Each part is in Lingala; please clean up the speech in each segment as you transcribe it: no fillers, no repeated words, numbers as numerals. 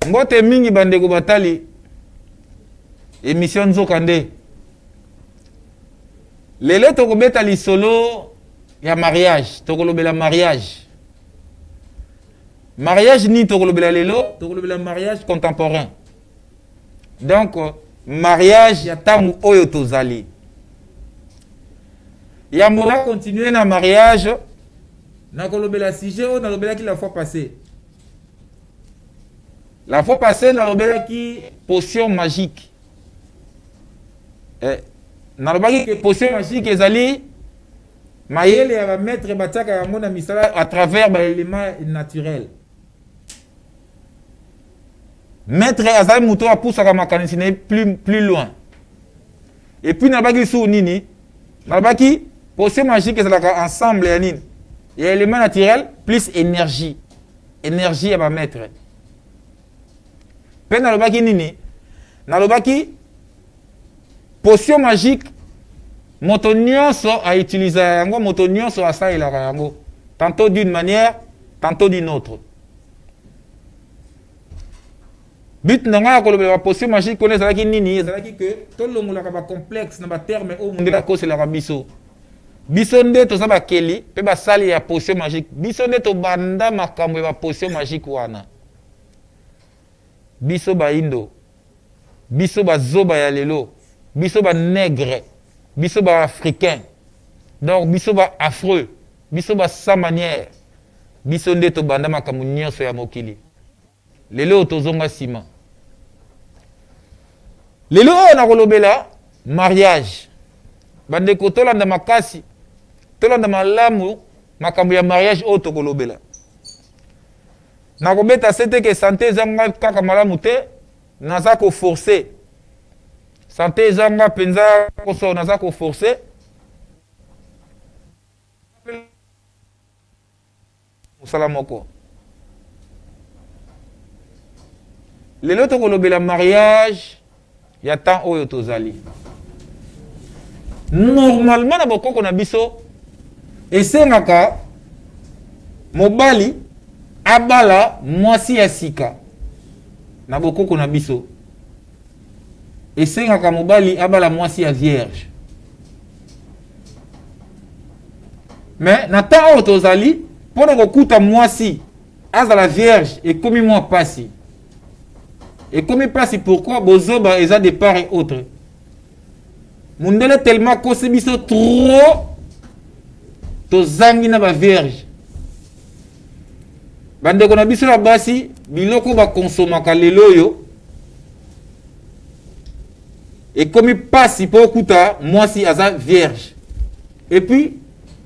Mbote mingi bandeko batali émission Nzokande. Lelo tokobeta lisolo ya mariage, tokolobela mariage. Mariage ni tokolobela lelo, tokolobela mariage contemporain. Donc mariage ya tamu oyo tozali. Ya mona continuer na mariage na kolobela sujet o na lobela ki la fois passée. La fois passée na lobela ki potion magique. Na lobaki que potion magique ezali mayele ya maître bataka ya mona misala à travers ba éléments naturels. Maître azali muto a poussa ka makanisi plus loin. Et puis na lobaki sou nini? Na lobaki potion magique ezalaka ensemble ya nini? Il y a élément naturel plus énergie. Énergie ya ba maître. Pe na lobaki nini? Na lobaki potion magique moto nyonso a utilisé yango, moto nyonso a ça yango, tantôt d'une manière, tantôt d'une autre. But nanga kolobela potion magique connaît ça qui nini, ça qui que tout le monde a complexe na ba terme au monde la cause la biso. Biso nde to ba keli pe ba sali ya potion magique. Biso nde to banda makambo ya potion magique wana. Biso ba indo. Biso ba zoba ya lelo. Biso ba nègre, biso ba africain, donc biso ba affreux, biso ba sans manière, biso nde to banda makambo nyonso ya mokili. Lelo tozonga sima. Lelo na kolobela mariage. Bande ko tolanda makasi, tolanda malamu makambo ya mariage o to kolobela. Na kobeta sete ke santé zanga kaka malamu te, naza ko forcer. Santé zanga penza koso naza ko forcer. Salamoko. Lelo to kolobela mariage ya temps oyo tozali. Normalement na bokoko na biso esengaka mobali abala mwasi ya sika na bokoko na biso. Esengaka mobali abala mwasi ya vierge. Mais na temps oyo tozali pona kokuta mwasi azala vierge ekomi mwa pasi. Ekomi pasi pourquoi bozoba eza de part et autre. Mundele tellement kosi biso trop tozangi na ba vierge. Bandeko na biso ya basi biloko ba konsomaka lelo yo. Et comme il passe, il peut écouter, moi si aza vierge. Et puis,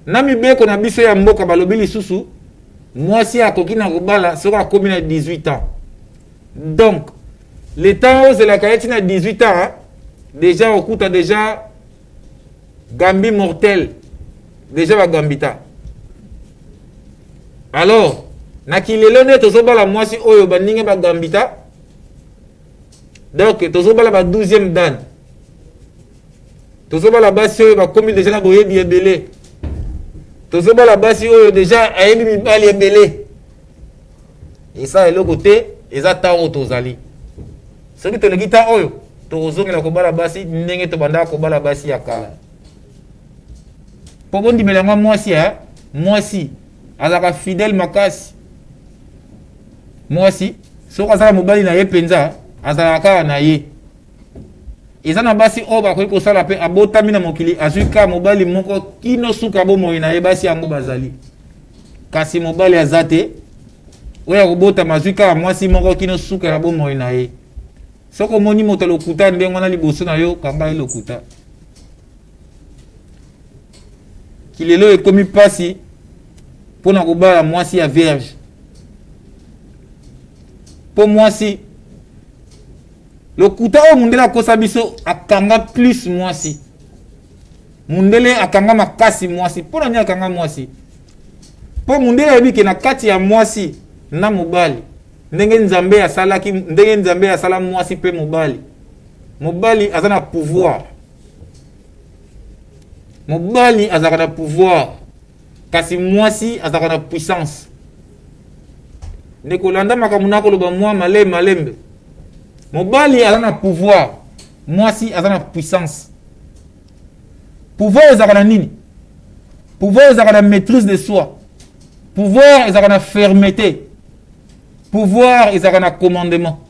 nami be qu'on a biso ya mboka balobili susu, moi si a kokina robala sera comme à 18 ans. Donc, le temps où c'est la carrière à 18 ans, hein, déjà au coup déjà Gambi mortel, déjà va Gambita. Alors, nakilelo ne tozoba la moi si oyo baninge ba Gambita. Donc, tozoba la 12e dan. Tozoba la basi oyo bakomi déjà na boyebi ebele. Tozoba la basi oyo déjà ayebi mibali ebele. Et ça est le côté ezata o tozali. Ce qui te le gita oyo tozongela ko bala basi ndenge to banda ko bala basi ya kala. Po bondi melanga mwasi azaka fidèle makasi. Mwasi so azaka mobali na ye penza azaka na ye. Ezana basi oba ko kosala pe abotami na mokili azuka mobali moko kino suka bo moina ye basi yango bazali. Kasi mobali azate oya kobota mazuka mwasi moko kino suka bo moina ye. Soko moni moto lokuta ndengo na liboso na yo kamba lokuta. Kilelo ekomi pasi pona kobala mwasi ya vierge. Po mwasi lokuta o mundele akosa biso akanga plus mwasi. Mundele akanga makasi mwasi. Pona ni akanga mwasi. Po mundele yebike na kati ya mwasi na mobali. Ndenge nzambe ya salaki, ndenge nzambe ya sala mwasi pe mobali. Mobali azana pouvoir. Mobali azana pouvoir. Kasi mwasi azana puissance. Ndekolanda makamuna loba moi malembe. Mobali a un pouvoir. Moi si a une puissance. Pouvoir est à la nini. Pouvoir est à la maîtrise de soi. Pouvoir est à la fermeté. Pouvoir est à la commandement.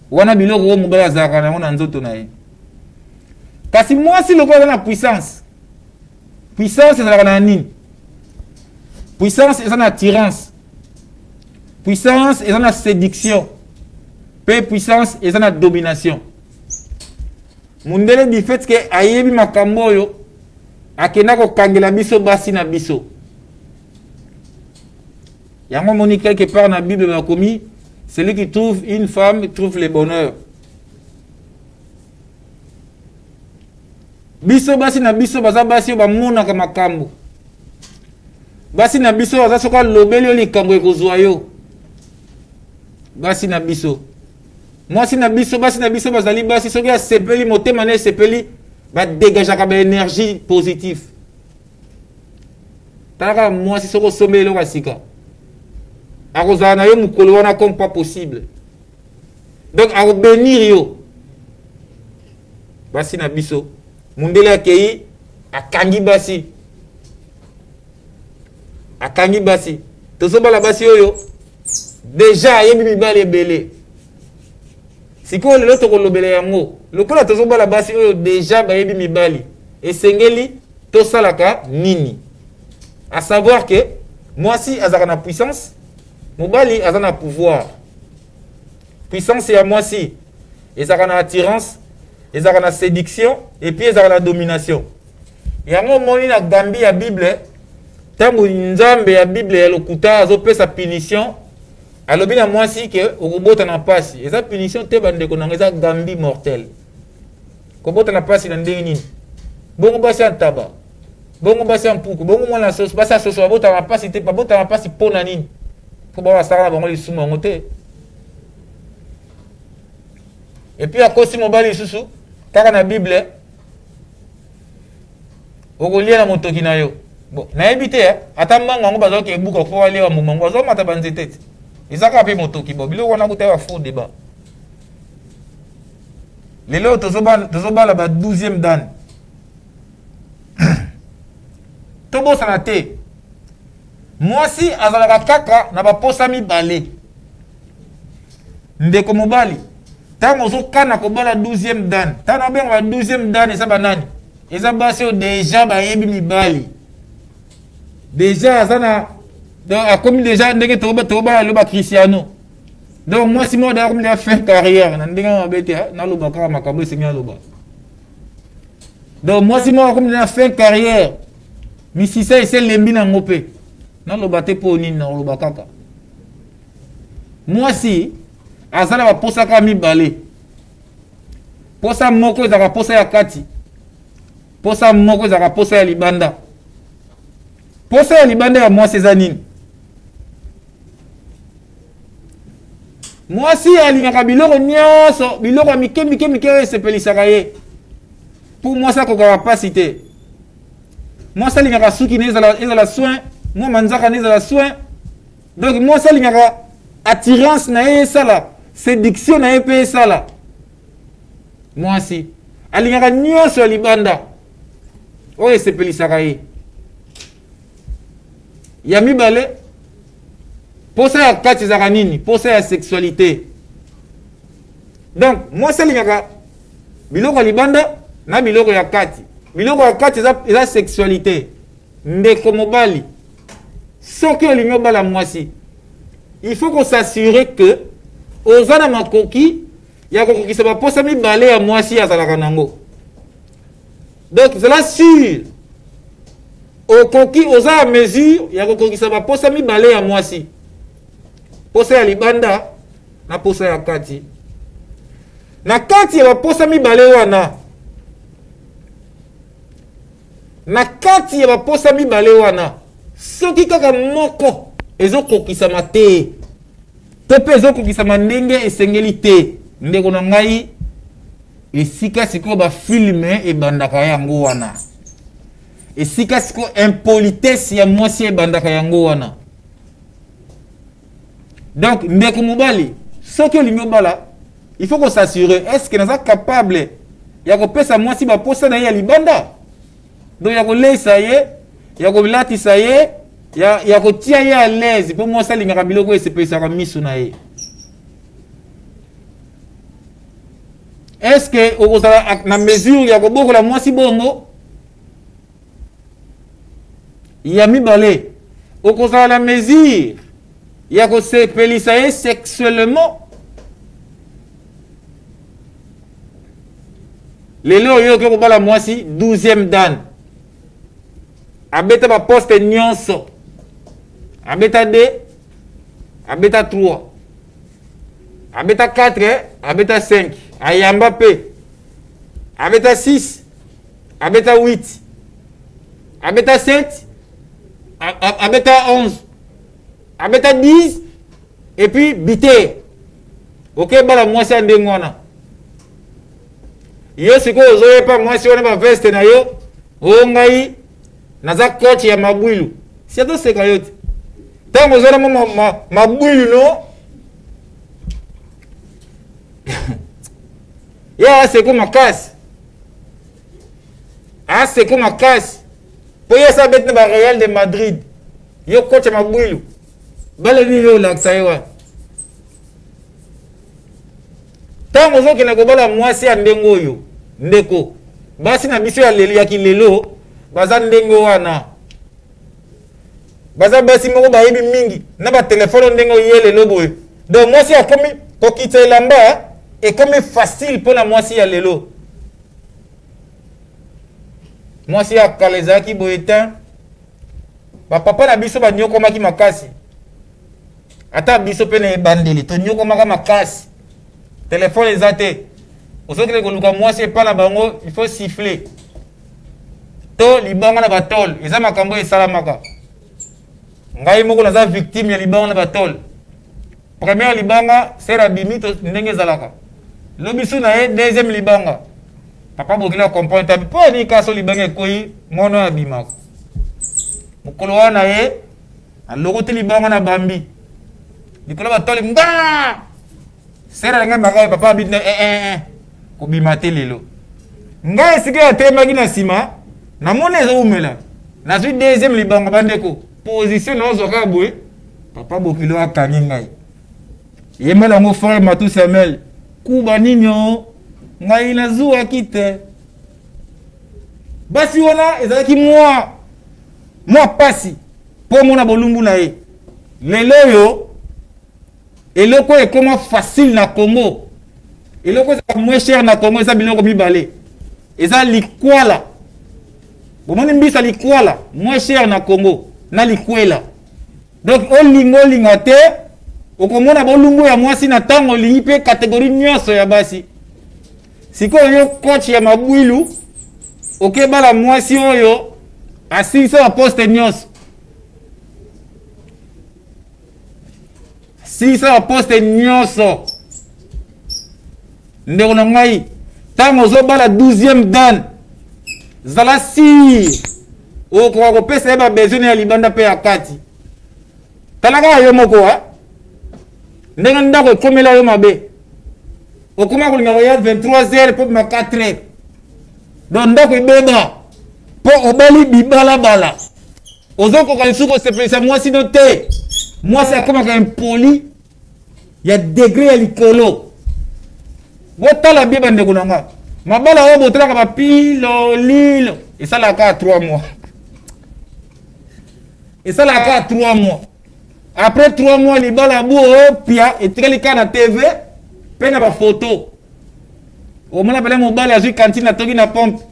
Wana biloko mobali azaka na nzoto na ye. Kasi moi si le a la puissance. Puissance est à la nini. Puissance est à la attirance. Puissance est à la séduction. Puissance est à la domination. Mundele du fait que ayebi makambo yo akena ko kangela biso basi na biso. Yango moni quelque part dans la Bible m'a commis, celui qui trouve une femme trouve le bonheur. Biso basi na biso baza basi ba mona ka makambo. Basi na biso baza soka lobeli yo likambo ekozwa yo. Basi na biso. Moi si na biso basi na biso bazali basi soki ya sepeli motema ne sepeli ba dégageaka ba énergie positive. Taka moi si soko sombe lo kasika. Akozana na yo mukolo wana comme pas possible. Donc a bénir yo. Basi na biso mundele akei akangi basi. Akangi basi. Tozo bala basi oyo déjà yebi mibale ebele. Siko lelo tokolobele yango lokola tozoba basi oyo déjà bayebi mibali esengeli tosalaka nini, à savoir que moi si azaka na puissance mobali azana na pouvoir. Puissance ya moi si ezaka na attirance, ezaka na séduction et puis ezaka na domination. Yango moni na gambi ya Bible tango nzambe ya Bible ya lokuta azopesa punition. Alors bien moi si que au robot na passe et sa punition te bande ko na gambi mortel. Ko bota na passe na ndenge nini. Bongo basi antaba. Bongo basi ampuku, bongo mwana sauce, basi sauce bota na passe te pas bota na passe pona nini. Ko ba sala bango li suma ngote. Et puis à cause mobali susu, kaka na Bible okolia na motoki na yo. Bon, na ebité atambanga ngo bazo ke buka ko wale wa mumango zo mata banzetete. Izaka pe motoki bo biloko wana kutaya faux débat. Lelo tozoba la ba 12e dan. Tobo sanate. Moi si azalaka kaka na ba posa mibale. Ndeko mobali. Tango zo kana ko bala 12e dan. Tana benga ba 12e dan eza banani. Eza basi déjà ba yebi mibali. Déjà azana donc comme déjà ndenge toba loba Cristiano. Donc moi si moi d'ailleurs me faire carrière na ndenge mabete na loba ka makambo senga loba. Donc moi si moi comme na faire carrière mi si ça c'est lembi na ngope na loba te po nini na loba kaka. Moi si azala ba posa ka mi balé. Posa moko ezaka posa ya kati. Posa moko ezaka posa ya libanda. Posa ya libanda ya moi c'est nini? Moi si alingaka biloko nyonso biloko mike sepelisaka ye. Pour moi ça kokaka pasité. Moi ça lingaka suki nezala soin, moi manzaka nezala soin. Donc moi ça lingaka attirance na ye sala, séduction na ye pe sala. Moi si alingaka nyonso libanda. Oye sepelisaka ye. Ya mibale posa ya kati zaka nini? Posa ya sexualité. Donc, moi c'est lingaka biloko libanda na biloko ya kati. Biloko ya kati eza sexualité. Ndeko mobali. Soki olingo bala mwasi. Il faut qu'on s'assure que ozana makoki ya kokokisa ba posa mibale ya mwasi azalaka nango. Donc, c'est sûr. Okoki oza à mesure ya kokokisa ba posa mibale ya mwasi. Posa ya libanda na posa ya kati. Na kati ya posa mibale wana. Na kati ya posa mibale wana. Soki kaka moko ezokokisa mate. Tope ezokokisa mandenge esengeli te. Ndeko na ngai esika siko ba filme e bandaka yango wana. Esika siko impolitesse ya mwasi e bandaka yango wana. Donc, ndeko mobali, ce que l'union bala, il faut qu'on s'assure, est-ce que nous sommes capables, il y a que ça moi si ma poste na ya libanda. Donc il y a que les ça y est, il y a que lati ça y est, il y a que tia ya à l'aise pour moi ça l'ingara biloko et c'est pas ça comme na ye. Est-ce que au na mesure il y a que beaucoup la moi si bongo il y a mis balé au cause de la mesure il y a que c'est pélissaé sexuellement. Les lois yo que la moisi 12e dan. Abeta ba poste nyonso. Abeta 2, abeta 3. Abeta 4, abeta 5. Ayamba P. Abeta 6, abeta 8. Abeta 7, abeta 11. Abeta 10 et puis bité. OK, bala moisi ndengona. Yo siko ozoye pa mwasi wana ba veste na yo o ngai naza coach ya mabwilu si ato seka yote tango zona mabwilu no ya seko makasi seko makasi po ya sa bet na ba Real de Madrid yo coach ya mabwilu bale ni yo laksa yo tango zoki na kobola mwasi ya ndengo oyo ndeko basi na biso ya lelo ya kilelo baza ndengo wana baza basi moko bayebi mingi na ba telefone ndengo yele lelo boye donc mwasi ya komi kokita elamba ekomi facile pour la mwasi ya lelo mwasi ya kaleza ki boye tan ba papa na biso ba nyoko maki makasi ata biso pene bandeli to nyoko maka makasi téléphone les athées. Au que les moi c'est pas la bango, il faut siffler. To libanga na batol, ils ont makambo et salamaka. Ngai moko naza victime ya libanga na batol. Première libanga c'est rabimi to ndenge zalaka. Lobisu na ye deuxième libanga. Papa bokila comprendre tabi po ni kaso libanga koyi mono abimaka. Mokolo wana ye aloko te libanga na bambi. Likolo batol nga sera nga magai papa bitna ko bimate lelo nga esika temaki na sima na mona ezo umela na zui deuxième libanga bandeko position na ozoka boye papa bokilo akangi ngai yemela ngo frère Matou Samuel kuba ninyo ngai na zuwa kite basi wana ezalaki moi pasi po mona bolumbu na ye lelo yo et le quoi est comment facile na Congo et le quoi est moins cher na Congo ça biloko mibale et ça likwala bon mon mbisa likwala moins cher na Congo na likwela donc olingo lingate okomona bolumbu ya mwasi na tango lingi pe catégorie nyonso ya basi siko yo coach ya mabwilu OK bala mwasi oyo asisa poste nyonso si ça poste nyonso ndeko na ngai tango zo bala 12e dan zala si o ko pesa ba besoin ya libanda pe ya kati talaka yo moko ndenga ndako komela yo mabe o kuma ko ngaro ya 23h pour ma 4h donc ndako ibeba po obali bibala bala ozoko ka suko se pesa moi sino te moi c'est comme un poli il y a degré à l'icolo botala biba ndeko nanga mabala o botala ka pilo lilo et ça la ka 3 mois et ça la ka 3 mois après 3 mois li bala bu o pia et tikali ka na TV pe na ba photo o mona pele mobali azui cantine na toki na pompe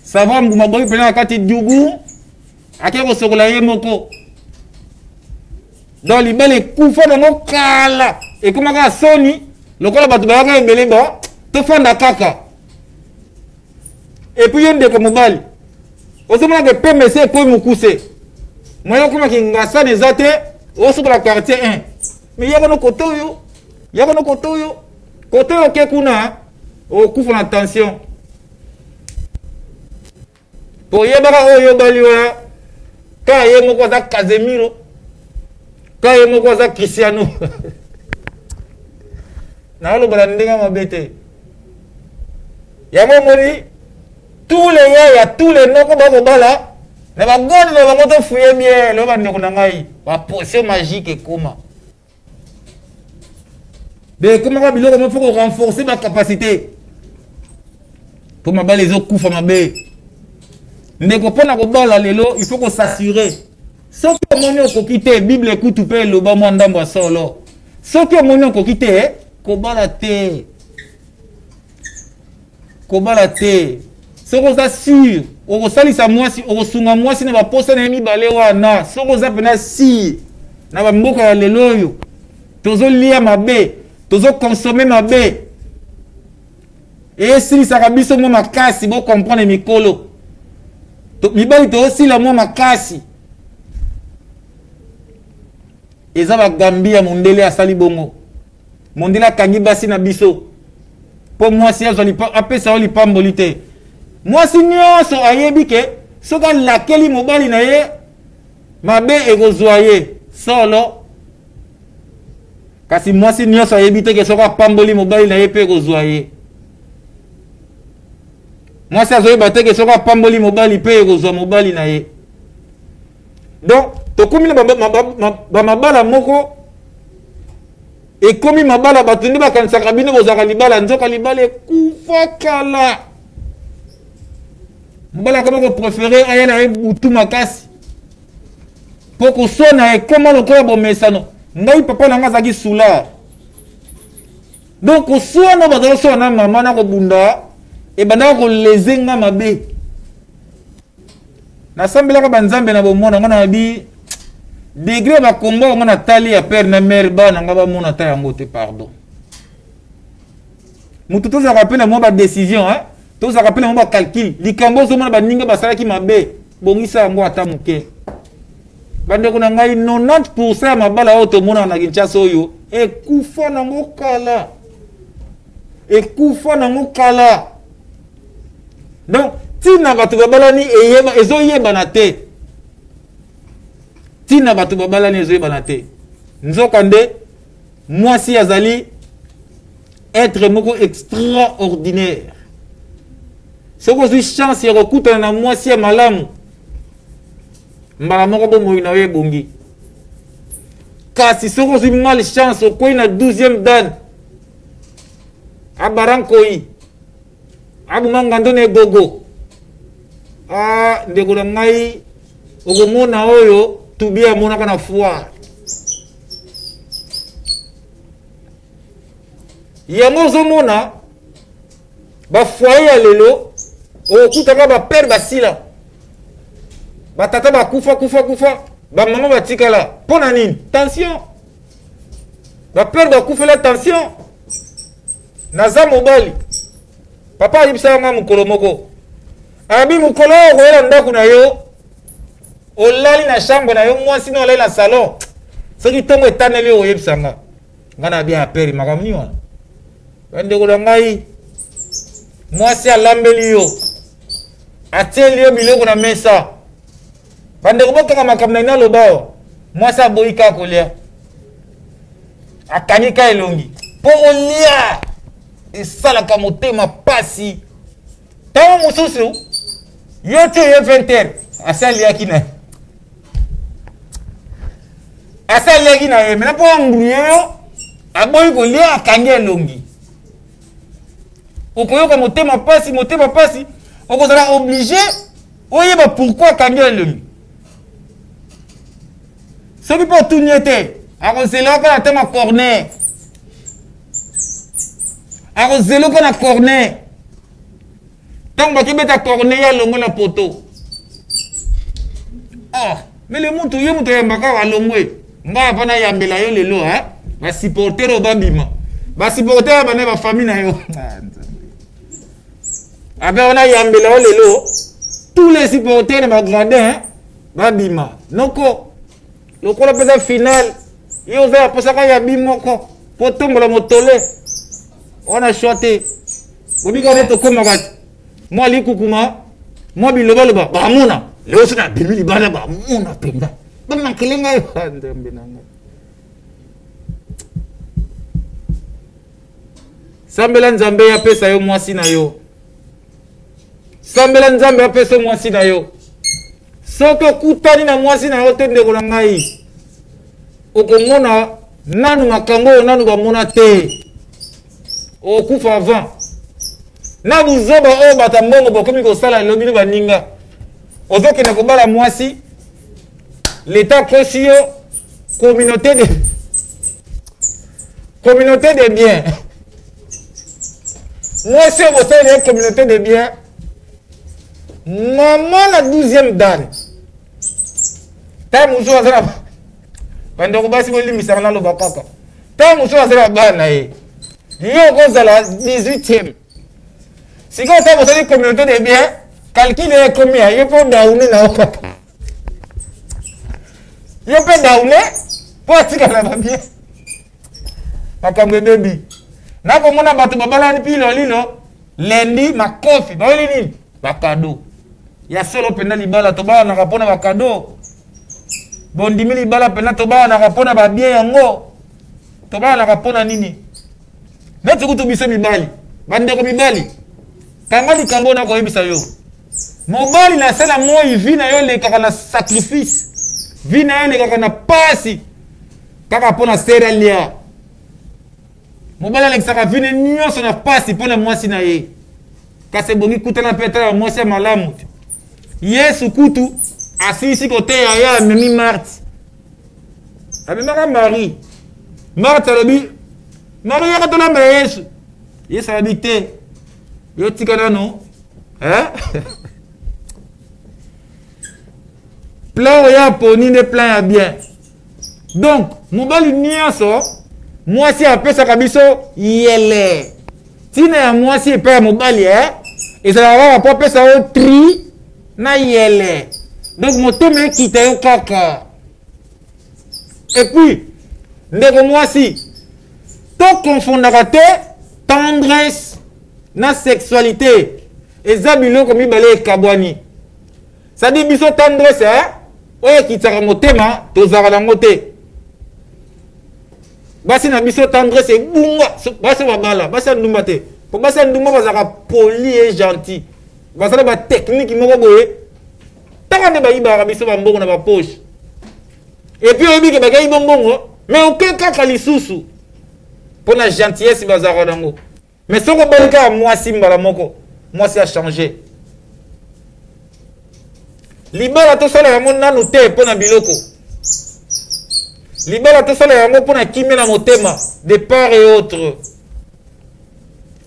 ça va nguma boy pele na kati dubu akeko sokola ye moko donc libele kufa nango kala et comment ka soni lokola batu bayaka ebele ba to fanda kaka et puis yende ko mobali osomona ke PMC ko mukuse moyo kuma ki ngasa nezate oso la quartier 1 mais yaka no kotoyo kotoyo ke kuna o kufa na tension po yebaka oyo baliwa ka ye moko za Casemiro ka ye moko za Cristiano na lo balandenga mabete yango moni tous les ya tous les noko ba bala na ba gone na bango to fuye bien lo ba ndeko na ngai ba potion magique ekoma de comment ka biloko mo faut renforcer ma capacité pour ma bala ezo kufa mabe ndeko pona ko bala lelo il faut qu'on s'assurer soki omoni okoki te bible ekutu mpe eloba mwa ndambo ya solo soki omoni okoki te kobala te soki oza sur okosalisa mwasi okosunga mwasi na baposa na ye mibale wana soki oza mpena si na bamboka ya lelo oyo tozolia mabe tozokonsome mabe esilisaka biso mwa makasi bokomprendre mikolo mibali tozosila mwa makasi eza bagambi ya mondele asali bongo mondele akangi basi na biso po mwasi apesa yo lipamboli te mwasi nyonso ayebi ke soki alakeli mobali na ye mabe ekozwa ye solo kasi mwasi nyonso ayebi te ke soki apamboli mobali na ye mpe ekozwa ye mwasi azoyeba te ke soki apamboli mobali mpe ekozwa mobali na ye donc tokomi na bamabala moko ekomi mabala bato nde bakanisaka bino bozaka libala nzoka libala ekufa kala mobala akomoko préféré aya na ye butu makasi mpo kosona ekoma lokola bomesano ngai papa na nga azalaki soulard donc koswana bazala swana mama na kobunda ebandaka koleze nga mabe nasambelaka banzambe na bomona nga na bi degré bakomba nga na tali ya père na mère bana nga bamona ta yango te pardon mutu tozalaka mpe na mwa badécision tozalaka mpe na mwa bacalcul likambo ozomona baninga basalaki mabe bongisa yango ata moke bandeko na ngai 90% ya mabala oyo tomonaka na Kinshasa oyo ekufa nango kala donc tina bato babalani ezoyebana te tina bato babalani ezoyebana te nzoka nde mwasi azali être moko extraordinaire soki ozwi chance ya kokutana na mwasi ya malamu mbala moko bomoi na yo ebongi kasi soki ozwi mal chance okwei na 12e dan abarankoi abunga ngando na egogo ndeko na ngai okomona oyo tubi amonaka na foire yango ozomona bafoye ya lelo okutaka bapere basila batata bakufa bamama batikala mpo na nini tension bapere bakufela tension naza mobali papa ayebisa nga mokolo moko abi mokolo oyo okoyela ndako na yo olali na chambre na yo mwasi na olali na salon soki ntongo etaneli oyo oyebisanga nga na bia apere makambo nini wana bandeko na ngai mwasi alambeli yo atieli yo biloko na mesa bandeko bokanga makambo na ina aloba mwasi aboyi kaka kolia akangi ka elongi mpo olia esalaka motema pasi ntango mosusu yo te ye 20h asaliaki na ye mena mpo angruye yo aboyi kolia akangi elongi okoyoka motema pasi okozala obligé oyeba pourquoi akangi elongi soki mpo otuni ete akozelaka na tema corner akozeloka na corner ntango bakibeta corner ya longo na poto mais le mutu ye mutu ayambaka walongwe ngai apana yambela yo lelo basupporter oyo babima basupporter ya bana bafamille na yo ape wana yambela yo lelo tous les supporters na bagradin babima noko lokola pesa final yo oza aposaka ya bimoko po tombola motole wana chote bobika ne tokomaka mwa likukuma mwa bilobaloba bamuna leo sina bimi libala bamuna penda bamakelenga yo ndembe nanga Sambela nzambe ya pesa yo mwasi na yo. Sambela nzambe ya pesa mwasi na yo. Soko kutani na mwasi na yo te ndeko na ngai. Okomona nanu makambo nanu bamona te. Okufa avant. Na buzoba o batambongo bokomi ko sala lobino baninga. Ozoke na kobala mwasi. L'état cosio communauté de biens. Moi, c'est une communauté de biens. Maman, la 12e dame. T'as mon choix à la bas. Pendant que vous avez mis ça dans le bas. T'as mon choix à la bas. Yo, vous la 18e. Si vous avez une communauté de biens, calculez combien. Yo, pour downer na okaka. Yo, pour downer, pour attirer la bien. Makambe baby. Na komona bato babala ni pilo lilo lendi makofi ba nini ba cadeau ya solo penda libala to ba na kapona ba cadeau bondimi libala penda to ba na kapona ba bien yango to ba na kapona nini netu kutu biso mibali bande ko mibali kanga likambo na ko yebisa yo mobali na sala moi vina yo le kaka na sacrifice vina yo le kaka na pasi kaka pona seralia. Mobali alexaka vine nyonso na pasi pona mwasi na ye. Kasi bongi kutana petala mwasi ya malamu. Yesu kutu asisi kote ya ya memi Marthe. Abimaka Marie. Marthe alobi Marie ya katona mbe Yesu. Yesu alobi te. Yo tika nano. Plan ya poni ne plan ya bien. Donc, mobali nyonso mwasi apesa kabiso yele. Tina ya mwasi epa ya mobali ezala ba pesa o tri na yele. Donc motome kita yo kaka. Et puis ndeko mwasi to confondaka te tendresse na sexualité. Eza biloko mibale ekabwani. Ça dit biso tendresse oyo kitaka motema tozaka nango te. Basi na biso tendresse bunga basi babala basi ndumba te po basi ndumba bazaka poli et gentil bazala ba technique moko boye taka ne bayiba biso ba mbongo na ba poche et puis obi ke bagayi bongo mais aucun kaka lisusu pour la gentillesse bazaka dango mais soko balika mwasi mbala moko mwasi a changé libala to sala yango nanu te po na biloko. Libala to sala yango pona kimé na motema de part et autre.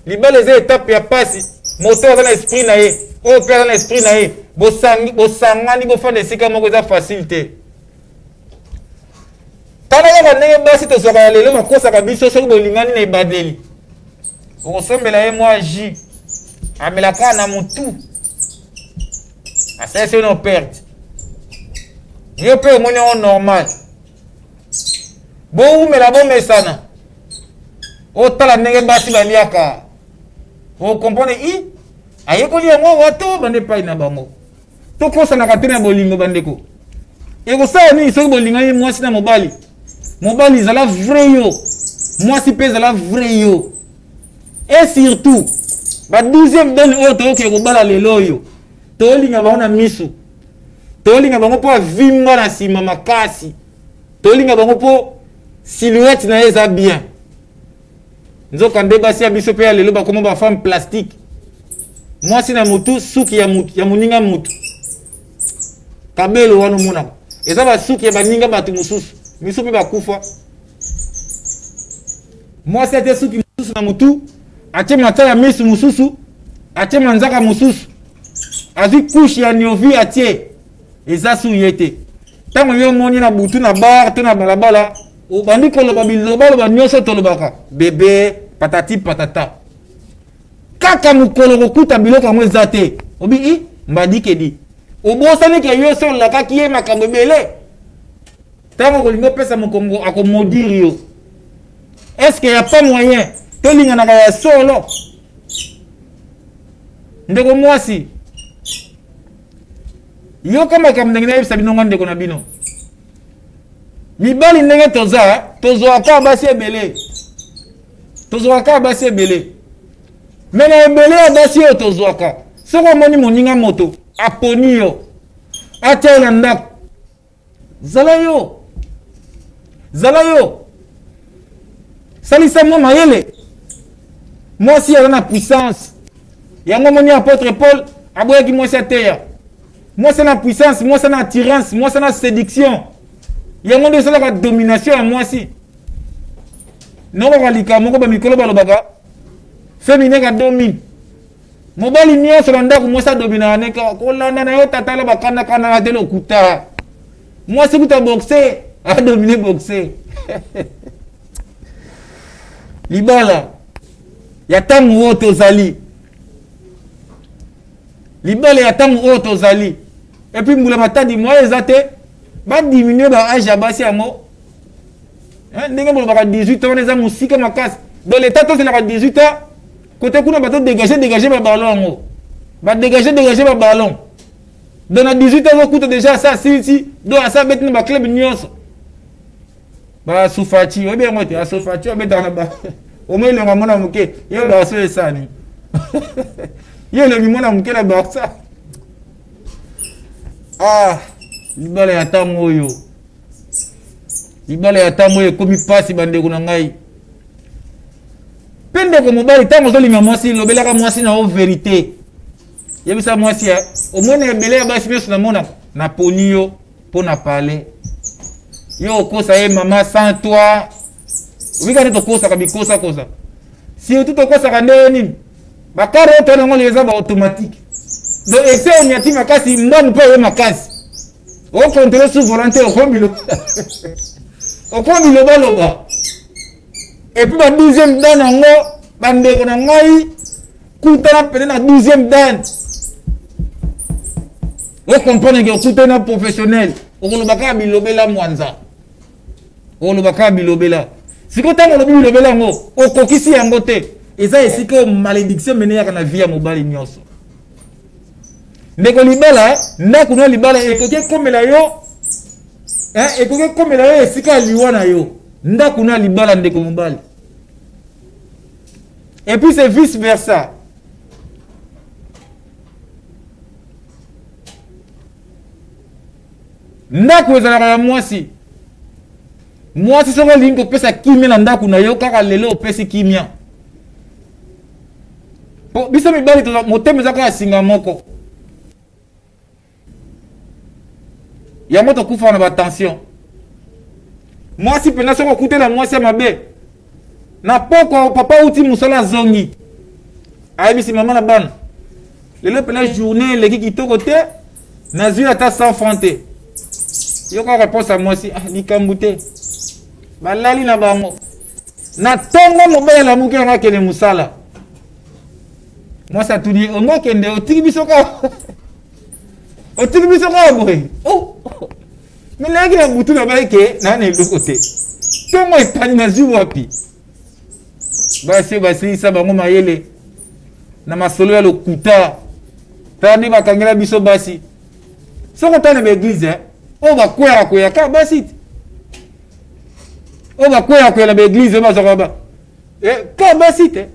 Libala les étapes ya pasi moteur dans l'esprit na ye o père dans l'esprit na ye bosangani bofanda esika moko eza facilité. Tana ya ndenge basi to soka lelo makosa kabiso soki bolingani na ebadeli. Okosembela ye moi ji amelaka na mutu. Asa c'est une perte. Yo pe moni on normal. Bon mais la bonne mesana. O tala ndenge basi baliaka. O comprenez i ayeko liango wato bande pa ina bango. To kosa na katena bolingo bandeko. E ko sa ni so bolinga ni mwasi na mobali. Mobali zala vrai yo. Mwasi pe zala vrai yo. Et surtout ba 12e donne auto ke ko bala lelo yo. To linga ba na misu. To linga bango po vimba na sima makasi. To linga bango po silhouette na eza bien. Nzoka ndebasi ya biso pe ya lelo ba komo ba femme plastique. Moi si na mutu suki ya muninga mutu. Kabelo wanu muna. Eza ba suki ya baninga batu mususu. Misu pe ba kufa. Moi c'était suki mususu na mutu. Ache matala misu mususu. Ache manzaka mususu. Azi kushi ya nyovi atie. Eza su yete. Tango yo moni na butu na bar to na balabala. O bandi ko lo babiloba ba nyoso to lo baka bébé patati patata kaka mukolo kokuta biloko mo ezate obi i mbadi kedi o bosani ke yo so la kaki ye makambo bele tango ko lingo pesa mokongo akomodiri yo est-ce qu'il y a pas moyen to linga na ya solo ndeko mwasi yo kama kamndengena yebisa binonga ndeko na bino mibali ndenge toza tozoaka basi ebele tozoaka basi ebele Mais na ebele ya basi oyo tozwaka soki omoni moninga moto aponi yo atia na ndako zala yo salisa mwa mayele mwasi aza na puissance yango moni apôtre Paul aboyaki mwasi ateya mwasi na puissance mwasi na attirance mwasi na séduction yango nde esalaka domination ya mwasi nokoka lika moko bamikolo balobaka féminin ka domine mobali nyonso na ndako mwasi adominaka ne kaka kolanda na yo tatala bakandakandaka te lokuta mwasi kuta boxe adomine boxe libala ya ntango oyo tozali libala ya ntango oyo tozali epuis mbula matadi moyo eza te badiminue baage ya basi yango ndenge bolobaka 18 ans eza mosika makasi dans l'état tozelaka 18 ans côté kuna bato dégager baballon yango badégager baballon dans na 18 ans ozokuta déjà asa silisi do asa beti na baclub nyonso basufati oyebi yango te asufati obetaka na omoi elonga mwana moke yo baso esani yo elongi mwana moke na barsa libala ya ntango oyo ekomi pasi bandeko na ngai mpe ndeko mobali ntango ozolima mwasi lobelaka mwasi na o verité yebisa mwasi ya omona ebele ya basi nyonso namona naponi yo mpo na pale yo okosa ye mama sans toi obika nde tokosaka bikosakosa surtout tokosaka nde nini bakare oyo tonango eza baautomatique donc ese oniati makasi mbanu mpe oye makasi okontrole sous volonté okomi lobaloba epuis ba 12e dan yango bandeko na ngai kutana pene na 12e dan okomprendre ke okutana professionnel okolobaka bilobela mwanza okolobaka bilobela siko ntango olobi bilobela yango okokisi yango te eza esika oyo malédiction mene yaka na vie ya mobali nyonso ndeko libala ndako na libala ekoki ekomela yo esika ya liwa na yo ndako na libala ndeko mobali et puis c'est vice versa ndako ezalaka ya mwasi soko olingi kopesa kimia na ndako na yo kaka lelo opesi kimia biso mibali motema eza kaka singa moko yango tokufa na batension mwasi mpena soko okutela mwasi ya mabe na poko papa uti mosala zongi ayebisi mama na bana lelo mpena journée eleki kitoko te nazwi ata 100 francs te yoka réponse ya mwasi likambu te balali na bango na ntongo mobali alamuki yango akende mosala mwasi atuni ongo okende otiki biso kaka boye minayaki na butu na bayeke nana eloko te ntongo epani nazwi wapi basi basilisa bango mayele na masolo ya lokuta tala nde bakangela biso basi soko tana baeglize oyo bakweyaka basi te oyo bakweyaka na baeglize oyo bazwaka ba ka basi te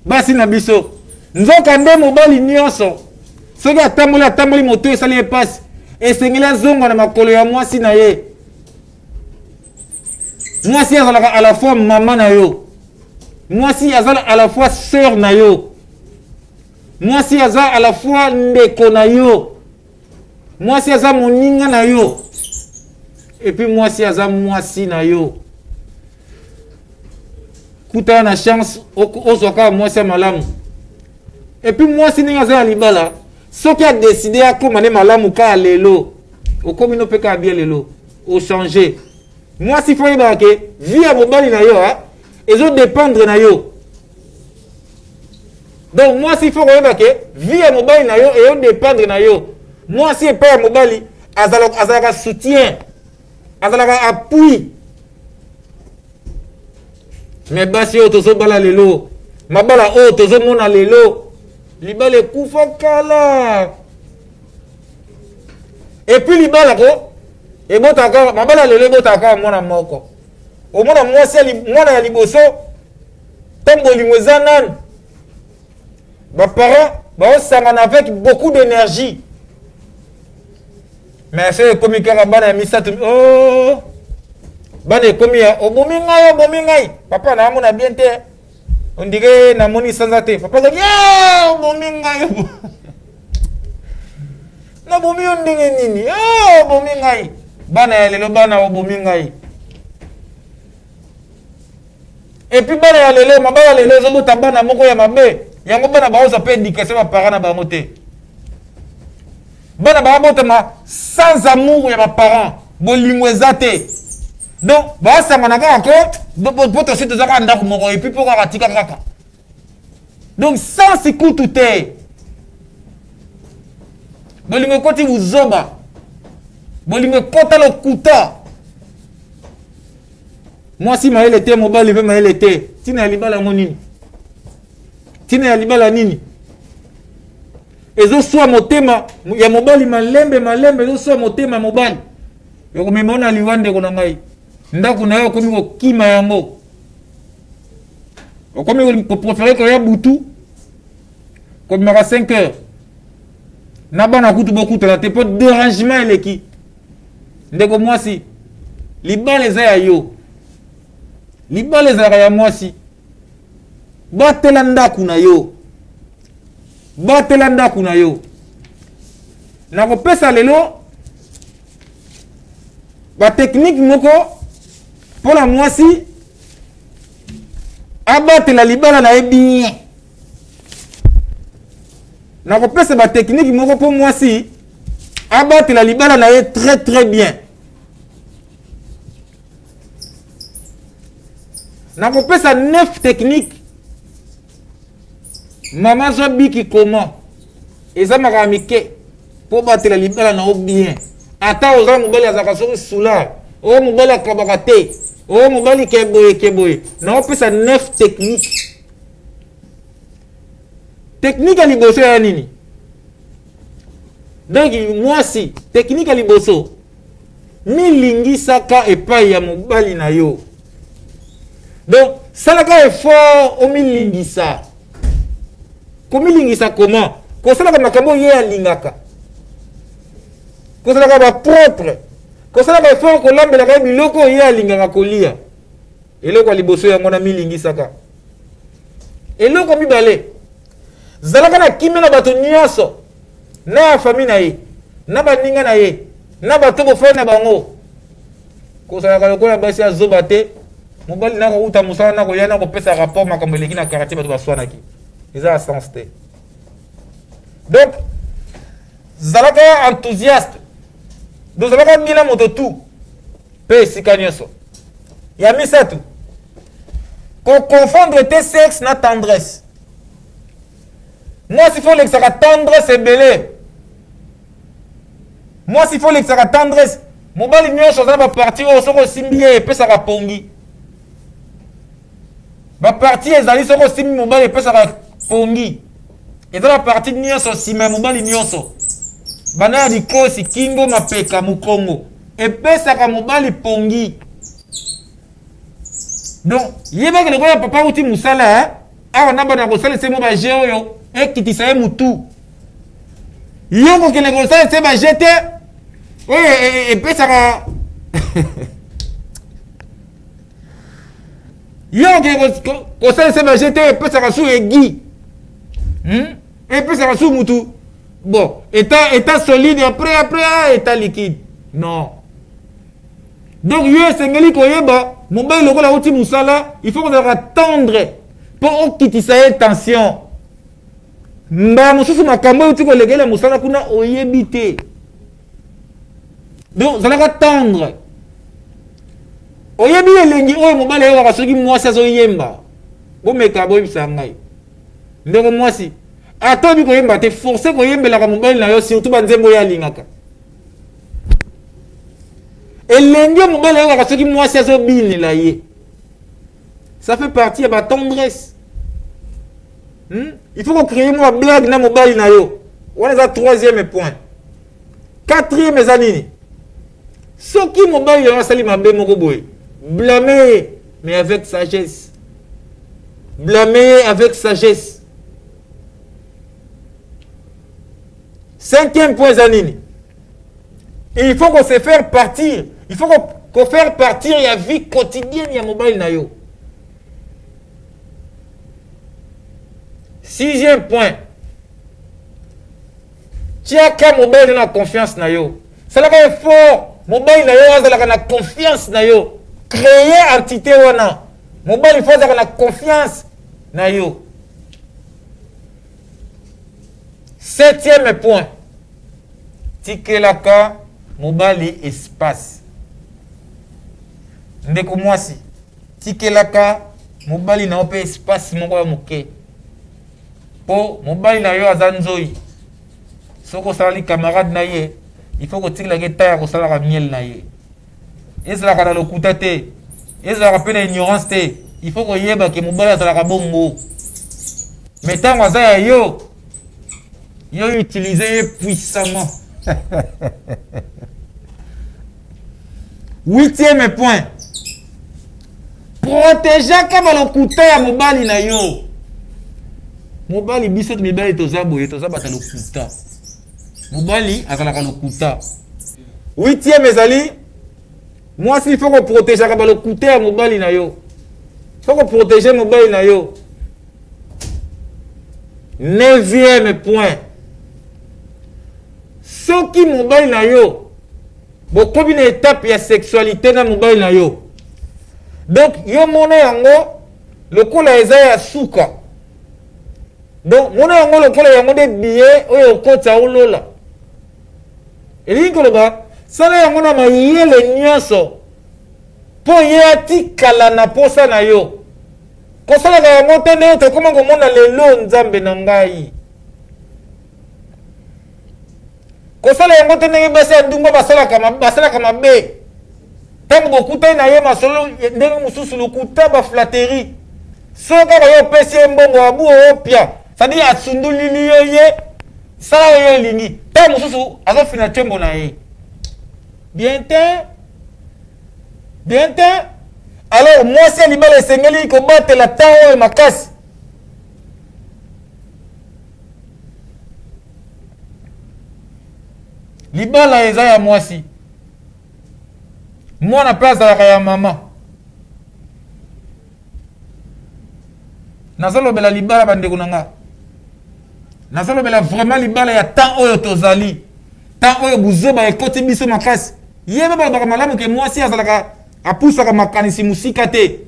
basi na biso nzoka nde mobali nyonso soki atamboli moto esali epasi esengeli azonga na makolo ya mwasi na ye mwasi azalaka à la fois mama na yo mwasi azala à la fois sœur na yo mwasi aza à la fois ndeko na yo mwasi aza moninga na yo epuis mwasi aza mwasi na yo kutana na chance ozwaka mwasi ya malamu epuis mwasi ndenge aza ya libala soki adeside akoma nde malamu kaka lelo okomi no mpe kaka bien lelo ochange mwasi fo oyebaka ke vie ya mobali na yo ezodépendre na yo donc mwasi fo koyeba ke vie ya mobali na yo eyodépendre na yo mwasi epai ya mobali azalaka soutien azalaka appui mais basi oyo tozobala lelo mabala oyo tozomona lelo libala ekufa kala epuis libala ko ebotaka mabala lelo ebotaka mwana moko omona mwasi mwana ya liboso ntango bolingo eza nani Mes parents, avec beaucoup d'énergie. Mais c'est comme oh, papa n'a pas bien été. On dirait na moni sans athée. Papa dit oh bomingai. Na bomi on dingue nini. Oh bomingai. Bana lelo bana bomingai. Et puis bana lelo mabala lelo zo botamba moko ya mabe. Yango bana ba oza pe éducation ba parents na bango te. Bana ba botama sans amour ya ba parents. Bolingo ezate. Donc, ça m'a encore, et puis pour donc, sans écoute tout est. Bolingo koti uzoba. Bolingo kota le kuta. Moi, si ma était mobile, il ma était. Tina libala monini. Tina libala nini. Et zo soit motema, ya mobile malembe, zo soit motema mobile. Yo me mona liwande kona ngai. Ndako na yo komi ko kima yango. Okomi ko préférer ko ya butu. Comme mara 5 heures. Na bana kutu beaucoup la te pas dérangement eleki. Ndeko moi si. Libale za ya yo. Libale za ya moi si. Batela ndako na yo. Batela ndako na yo. Na ko pesa lelo. Ba technique moko pour la moisi abattre la libala na bien. Na ko pesa ba technique moko pour moisi abattre la libala na très très bien. Na ko pesa 9 techniques. Maman Jabiki comment eza makamike pour battre la libala na bien. Ata oza mobali azaka soki soulard o mobali akabaka te o mobali keboye na opesa 9 techniques. Technique à liboso ya nini? Donc moi si technique à liboso milingisaka epai ya mobali na yo. Donc salaka effort o milingisa. Komilingisa comment? Ko salaka makambo ye alingaka. Ko salaka ba propre. Ko salaka effort ko lambela ka biloko ye alingaka kolia. Eloko liboso yango na milingisaka. Eloko mibale. Zalaka na kimia na bato nyonso. Na famille na ye. Na baninga na ye. Na bato bofre na bango. Ko salaka lokola basi azoba te. Mobali na ko uta musala na ko yana ko pesa rapport makambo leki na quartier bato baswanaki. Eza sens te. Donc zalaka enthousiaste. Donc zalaka mina moto tout. Pe sika nyonso. Ya misa tout. Qu'on confondre tes sexes na tendresse. Moi s'il faut que ça tendresse et belé. Moi s'il faut que ça tendresse. Mobali nyonso za ba partir au soko simbie pe ça pongi. Ba partie ezali soko simbi mobali pe ça pongi. Et dans la partie nyonso sima mobali nyonso. Bana di kosi kingo mapeka mukongo. Et pe ça mobali pongi. Donc, yeba que le gars papa uti musala hein. Ah on a bana ko sala c'est mo ba jeo yo et qui tisaye mutu. Yo ko que le gars c'est ba jeté. Et pe ça yo ko sala c'est ba jeté et pe ça sou egi. Et pe ça sou mutu. Bon, état solide après état liquide. Non. Donc, il faut qu'on attendre pour quitter sa tension. Donc, vous allez attendre. Et ça fait partie de ma tendresse. Il faut qu'on crée une blague dans mon mobile. On est à 3e point. 4e années. Ce qui mobile est sali ma blâmer, mais avec sagesse. Blâmer avec sagesse. Cinquième point, Zanini. Il faut qu'on se fasse partir. Il faut qu'on fasse partir la vie quotidienne de mobile na yo. Sixième point. Tiens qu'à mobile na confiance na yo. C'est là qu'il faut mobile na yo, c'est là na confiance na yo. Créer entité wana. Mobile il faut la confiance na yo. Septième point. Tikelaka mobile espace. Ndeko mwasi. Tikelaka mobile na ope espace moko ya moke. Po mobile na yo azanzoi. Soko sali camarade na ye, il faut que tikelaka taya ko sala miel na ye. Ezala kana lokuta te. Ezala pena ignorance te. Il faut que yeba ke mobile azala bongo. Mais tant que yo utilisé puissamment. Huitième point. Protéger comme le couteau à mobile na yo. Mobile biso mibali tozabo et tozaba ta le couteau. Mobile azala le couteau. Huitième ezali. Moi s'il faut qu'on protège comme le couteau à mobile na yo. Il faut qu'on protège mobile na yo. Neuvième point. Ce qui mobile na yo, beaucoup d'une étape ya sexualité na mobile na yo. Donc yo mona yango le kola eza ya suka. Donc mona yango le kola yango de billet oyo kota olola. Eli ko ba sala yango na mayele nyonso. Po yati kala na posa na yo. Ko sala yango tene to koma ko mona lelo nzambe na ngai. Kosala yango tene basa ndumba basala kama be. Tango bokuta na ye masolo ndenge mususu lokuta ba flatterie. Soka ba yo pesi mbongo abu opia. Sadi asundu lili ye. Sala yo lingi. Tango mususu azo fina tembo na ye. Bien te. Alors moi c'est libala sengeli ko battre la tao et makasi. Libala eza ya mwasi. Mwana place ya mama. Nazalo bela libala bandeko nanga. Nazalo bela vraiment libala ya temps oyo tozali. Temps oyo buzoba ekoti biso makasi. Yeba ba malamu ke mwasi azalaka apusaka makanisi musika te.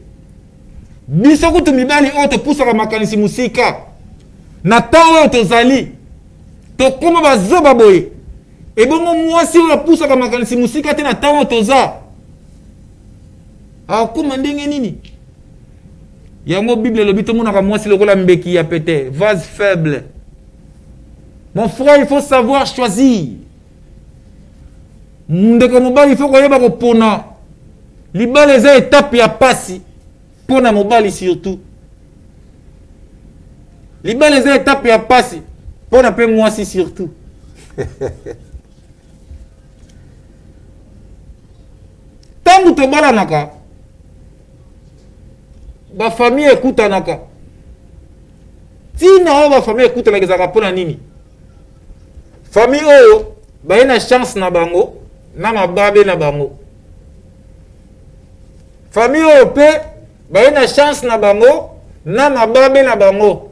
Biso kutu mibali oyo topusaka makanisi musika. Na temps oyo tozali. Tokoma bazoba boye. Et bon, moi, si on a poussé comme un musique, tu as tant de choses. Alors, comment nini? Il y a une Bible, le but, moi, si le rôle qui a pété, vase faible. Mon frère, il faut savoir choisir. Il faut qu'on y ait pour nous. Les balles, les étapes, il y a passé. Pour nous, mobile surtout. Les balles, les étapes, il y a passé. Pour nous, moi, si surtout. Tangu tobala naka ba famille ekuta naka tina ba famille ekuta na kezaka pona nini famille oyo ba ina chance na bango na mababe na bango famille oyo pe ba ina chance na bango na mababe na bango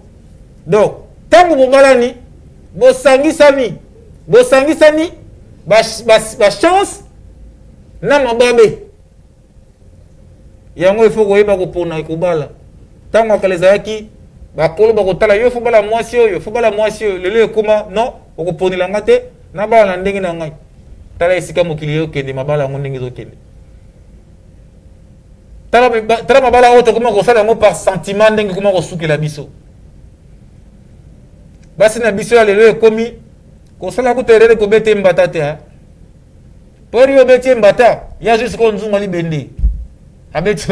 donc tangu bobalani bosangisani ba chance na mababe yango il faut koyeba kopona ekobala tango akaleza yaki bakolo bakotala yo fobala mwasi oyo lelo ekoma non okoponela nga te na bala na ndenge na ngai tala esika mokili yo kende mabala yango ndenge ezokende tala mabala oyo tokoma kosala yango par sentiment ndenge koma kosukela biso basi na biso ya lelo ekomi kosala kuta elele kobete mbata te po ri obeti mbata ya juste ko nzunga libende abeti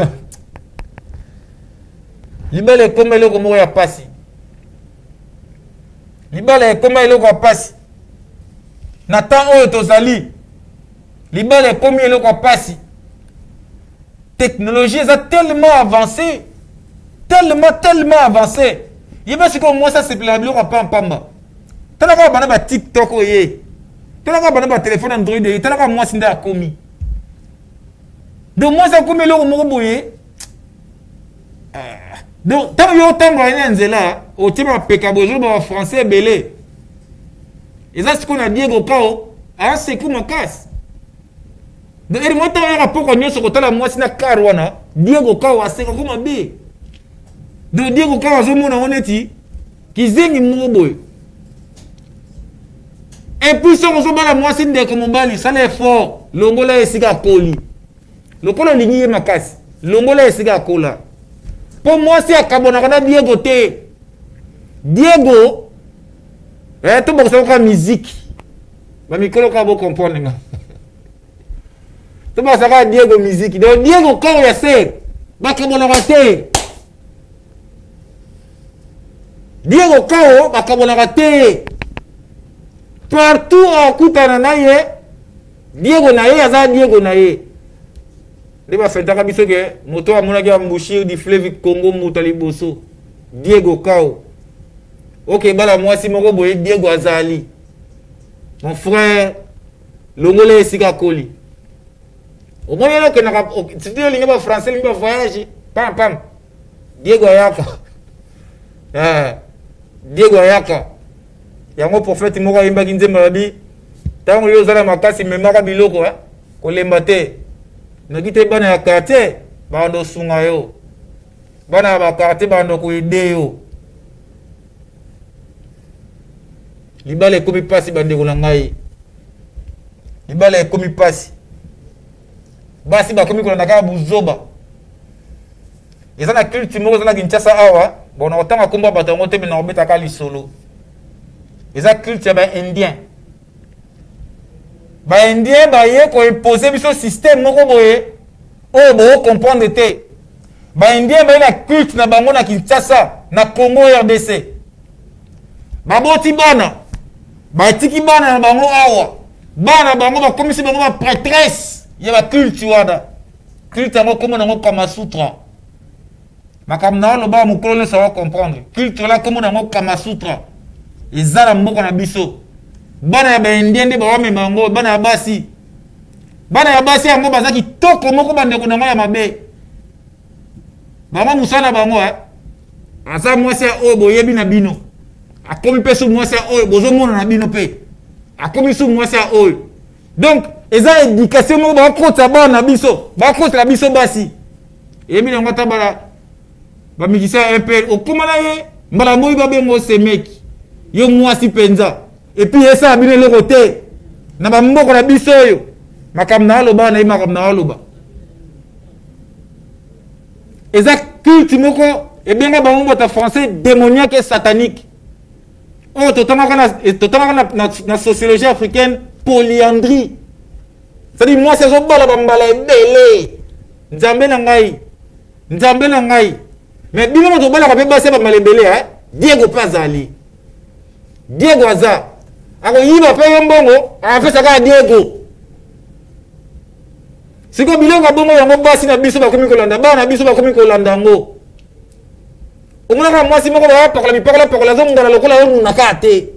libala ekoma eloko moko ya pasi libala ekoma eloko ya pasi na temps oyo tozali libala ekomi eloko ya pasi technologie eza tellement avancée tellement avancée yeba sikoyo mwasi asepela biloko ya pampamba Talaka bana ba TikTok oye. Talaka bana ba téléphone Android oye. Talaka moi sinda a commis. Donc moi ça commis le moko boye. Donc tant yo tango ina nzela, o tima pekabozo ba français belé. Et ça ce qu'on a dit au Kao, ah c'est comme ma casse. Donc il monte un rapport qu'on y a sur la moi sina karwana, Diego Kao a c'est comme B. Donc Diego Kao a zomo na honnêti, qui zengi moboy. Et puis si on se bat la moi sin de comme bali, ça l'est fort. Longola et siga poli. Le polo ligné ma casse. Longola et siga cola. Pour moi c'est à Kabonara Diego T. Diego tout le monde a musique. Je ne sais pas comprendre. Tout le monde a Diego musique. Donc Diego, quand il y a ça, il va raté. Diego, quand il va raté. Partout en Koutananaye, Diego Naye, Diego Naye. Il va faire un peu de moto à mon boucher du fleuve Congo, Moutaliboso. Diego Kao. Ok, bala moi si mon boye Diego Azali. Mon frère Longole Sika Koli. Au moins là que na si tu es français, il va voyager. Pam pam. Diego Ayaka. Diego Ayaka. Yango prophète moko imba kinze mabi. Tango yo zala makasi memaka biloko ko lembate. Nakite bana ya quartier bando sunga yo. Bana ba quartier bando ko ide yo. Libala ekomi pasi bandeko na ngai. Libala ekomi pasi. Basi bakomi kolanda kaka buzoba. Eza na culture moko eza na Kinshasa awa, bona otanga komba bato yango te na obeta ka lisolo. Eza culture ba indien. Ba indien ba ye ko imposer biso système moko boye. Oh bo comprendre te. Ba indien ba na culture na bango na Kinshasa, na Congo RDC. Baboti bana. Ba tiki bana na bango awa. Bana bango ba komisi bango ba prêtresse. Ya ba culture wada. Culture ngo komo nango Kama Sutra. Makamna lo ba mukolo ça va comprendre. Culture la komo nango Kama Sutra. Ezala mboko na biso. Bana ya ba indien de ba me bango bana ya basi. Bana ya basi yango bazaki toko moko bande ko nango ya mabe. Mama musana bango asa mwasi o boyebi na bino. Akomi peso mwasi o bozo mona na bino pe. Akomi su mwasi o. Donc eza éducation mo ba kota bana biso. Ba kota la biso basi. Yebi na ngata bala ba mikisa un peu okomala ye mbala moyi ba bengo semeki. Yo mwasi penza. Et puis esa bino le côté. Na ba mboko na biso yo. Makamna aloba na makamna aloba. Eza culte moko et bien ba mboko ta français démoniaque et satanique. Oh, totalement na sociologie africaine, polyandrie. C'est-à-dire, moi, c'est un bala bambala belé. Nzambe na ngai. Nzambe na ngai. Mais bino mo to bala ka pe base ba malembele Diego Pazali. Diego aza. Ako yiba pe yombongo, afesa ka Diego. Siko biloko bongo yango basi na biso ba komi kolanda, ba na biso ba komi kolanda ngo. Omona mwasi moko ba parla la zonga la lokola yo na kate.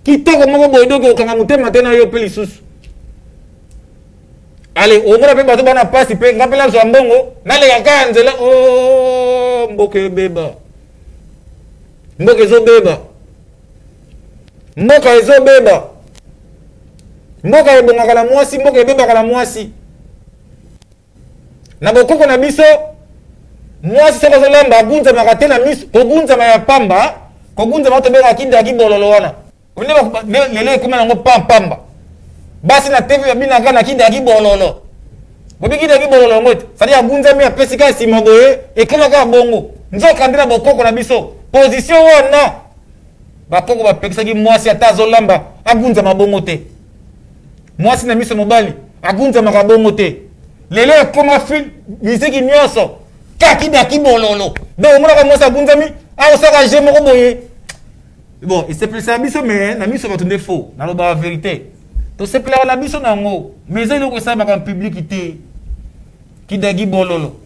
Kitoko moko boydo ko kanga mutema tena yo pe lisusu. Allez, omona pe bato bana pasi pe ngapela zo mbongo, na le yakanzela oh mboke beba. Mboke zo beba. Mboka ezo beba. Mboka ebonga kala mwasi, mboka ebeba kala mwasi. Na bokoko na biso mwasi soko zolamba gunza makate na miso ko gunza ya pamba ko gunza mato bela kinda kibololo wana oneba lele kuma nango pamba basi na TV babina kana kinda kibololo bobi kinda kibololo ngote sali ya gunza mi apesika sima boye e kama ka bongo nzoka ndira bokoko na biso position wana bakoko bapekisa ki mwasi atazo lamba agunza mabongo te mwasi na miso mobali agunza makabongo te lele koma film musique nyoso kaki daki bololo donc mona comme ça bunzami a osaka je moko boye bon il se plaît ça biso mais na miso batunde faux na loba vérité to se plaît la biso na ngo mais il ko ça ba publicité ki daki bololo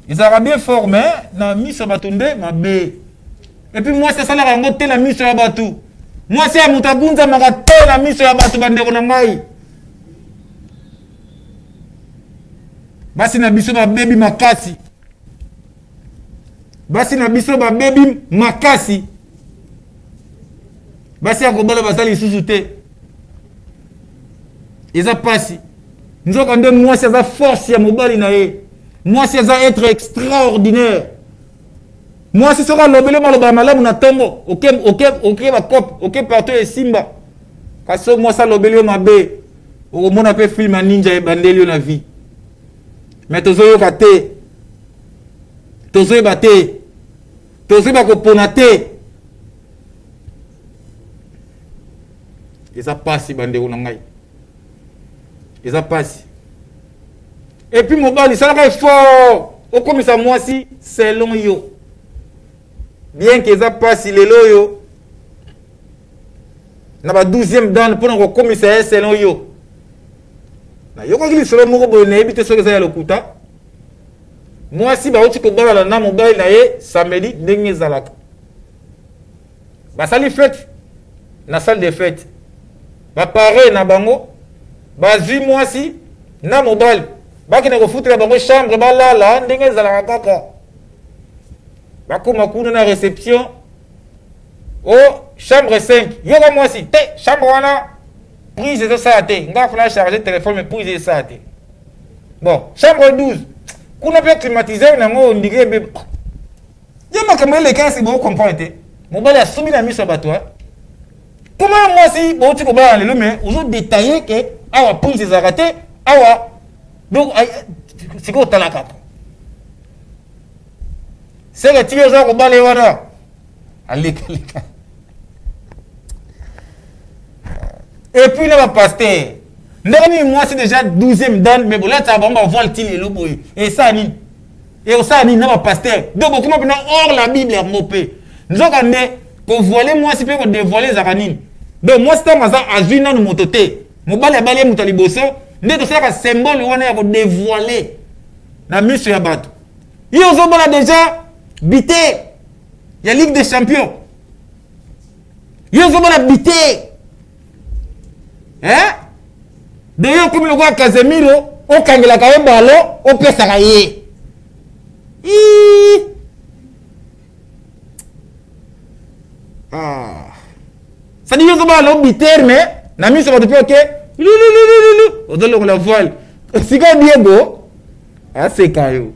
ils ont bien formé na miso batunde mabe Et puis moi c'est ça la rango te la miso ya batu. Moi c'est mutagunza maka te la miso ya batu bandeko na ngai. Basi na biso ba baby makasi. Basi na biso ba baby makasi. Basi akobala basali isusu te. Eza pasi. Nzoka nde moi c'est za force ya mobali na ye. Moi c'est ça être extraordinaire. Moi c'est sera lobele maloba malamu na tongo. OK ba cop, OK partout et simba. Kaso moi ça lobele mabe. O mona pe film ninja e bandeli na vie. Mais tozoyo kate. Tozoyo bate. Tozoyo ba ko ponate. Et ça passe bande na ngai. Et ça passe. Et puis mon bali, ça va fort. Au comme ça moi si selon yo. Bien que ça passe les loyo. Na ba 12e dan pour nous comme ça selon yo. Na yo ko selon mo ko na ebite so que ça ya lokuta. Moi si ba oti ko bala na mon bali na ye samedi ndenge zalaka. Ba sali fête na salle de fête. Ba pare na bango. Ba zui moi si na mobile. Baki na kofutra bango chambre balala ndenge zalaka kaka. Bakoma kuna na réception. Oh, chambre 5. Yoga moi si te chambre wana prise de ça te. Nga fala charger téléphone mais prise de ça te. Bon, chambre 12. Kuna pe climatiseur na ngo ndike be. Yama kama ile 15 bo comprendre. Mobile asumi na miso bato. Comment moi si bon tu ko ba le mais ozo détailler que awa prise de raté awa. Donc, c'est quoi la carte? C'est que tu es au bas les wana. Allez, et puis, là, pasteur. Moi, c'est déjà 12e dan, mais bon, là, tu as vraiment volé le boy. Et ça, ni. Et ça, ni, n'a pas pasteur. Donc, comment on hors la Bible est mopé. Nous avons pour voler, moi, c'est pour dévoiler Zaranine. Donc, moi, c'est un azuna nous mototé. Mon balai balai moutaliboso. Ndé to sera symbole wana ya ko dévoiler na miso ya bato. Yo zo bala déjà bité. Ya Ligue des Champions. Yo zo bala bité. Hein? De yo comme le roi Casemiro, o kangela ka balo, o pesa ka ye. Ah. Ça dit yo zo bala bité mais na miso ba to pe OK. Odolo la voile. Sika Diego. Ah c'est Kayo.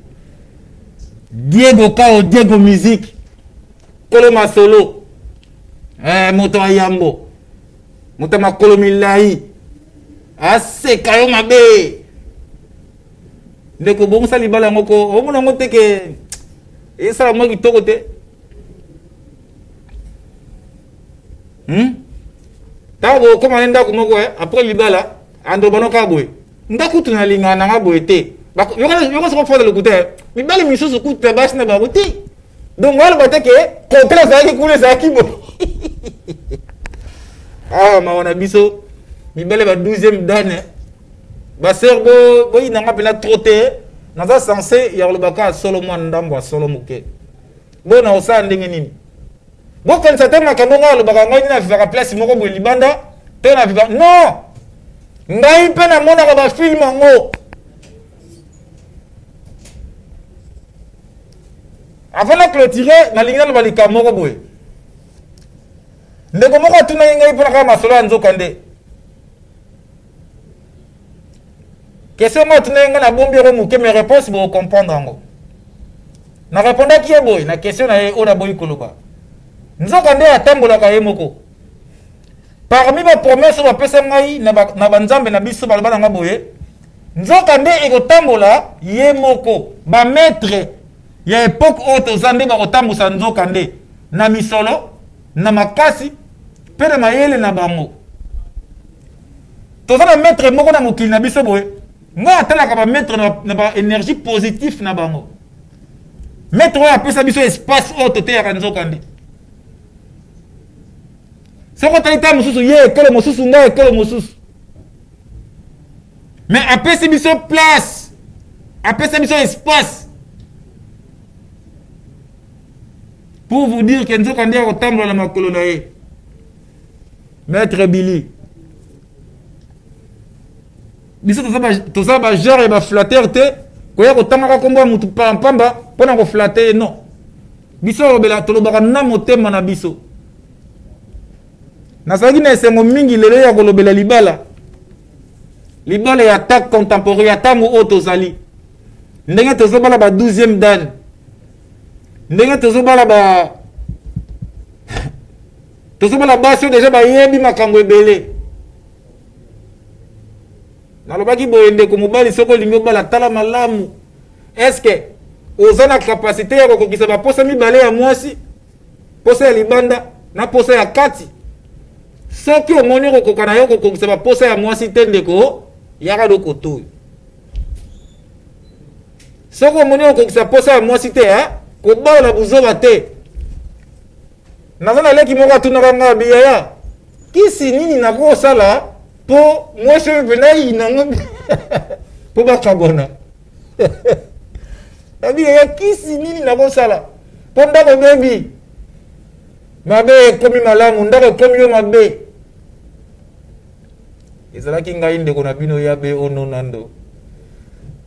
Diego Kao, Diego musique. Koloma solo. Moto ayambo. Moto makolo milai. Ah c'est Kayo mabe. Ndeko bon sali bala ngoko. O mona ngote ke e sala mo kitoko te. Tabo comme on ndako moko après libala ando banoka boy ndako tuna linga na ngabo ete yoko so fo le kuté mi bali mi susu kuté bas na babuti donc wala bateke contre ça ki kule ça ki bo ah ma wana biso mi bali ba 12e dane ba serbo boy na ngapela troté na za censé ya le baka solo mo ndambo solo muke bona osa ndenge nini. Bon, quand ça t'a makambo le bakango na vivaka place moko bo libanda te na vivaka non ngai pe na mona ko ba film ngo avant de clôturer na lingana le balika moko boy ndeko moko tuna ngai pe na ka masolo nzoka nde question mo tuna ngai na bombi ro muke mes réponses bo comprendre ngo na répondre ki boy na question na e ona boy koloba. Nzoka nde atambolaka ye moko. Parmi ba promesse ba pesa ngai na banzambe na biso ba bana ngaboye. Nzoka nde ekotambola ye moko. Ba maître ya époque auto zande ba kotambusa nzoka nde na misolo na makasi pe na mayele na bango. To za maître moko na mokili na biso boye. Nga atalaka ba maître na ba énergie positive na bango. Maître ya pesa biso espace auto te ya nzoka nde. Soko taita mususu ye ekolo mususu nga ekolo mususu. Mais après c'est biso place. Après c'est biso espace. pour vous dire que nzoka ndia kotambola na makolo na ye. Maître Billy. Biso toza ba genre ba flatteur te koya kotanga komba mutu pamba pona ko flatter non. Biso bela tolobaka na motema na biso. Nasaki na esengo mingi lelo ya kolobela libala. Libala ya attaque contemporaine ya tango o tozali. Ndenge tozobala ba 12e dan. Ndenge tozobala ba tozobala baso déjà ba yebi makambo ebele. Nalobaki boyende ko mobali soko lingo bala tala malamu. Est-ce que oza na capacité ya kokokisa ba posa mibale ya mwasi? Posa ya libanda na posa ya kati. Soki omoni kokoka na yo kokokisa ba posa ya mwasi te ndeko yaka doko to. Soki omoni kokokisa posa ya mwasi te ha ko bala buzoba te. Nazana leki moko atunaka nga biyaya. Kisi nini nakosala po mwasi pena inanga po bakabona. Nabi ya kisi nini nakosala po ndako bebi. Mabe komi malamu ndako komi yo mabe. Ezalaki ngai ndeko na bino ya be ono nando.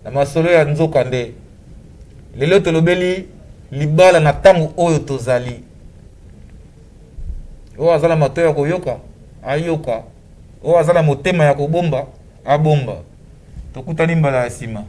Na masolo ya nzoka nde. Lelo tolobeli libala na tango oyo tozali. O azala matoya koyoka, ayoka. O azala motema ya kobomba, abomba. Tokutani mbala ya sima.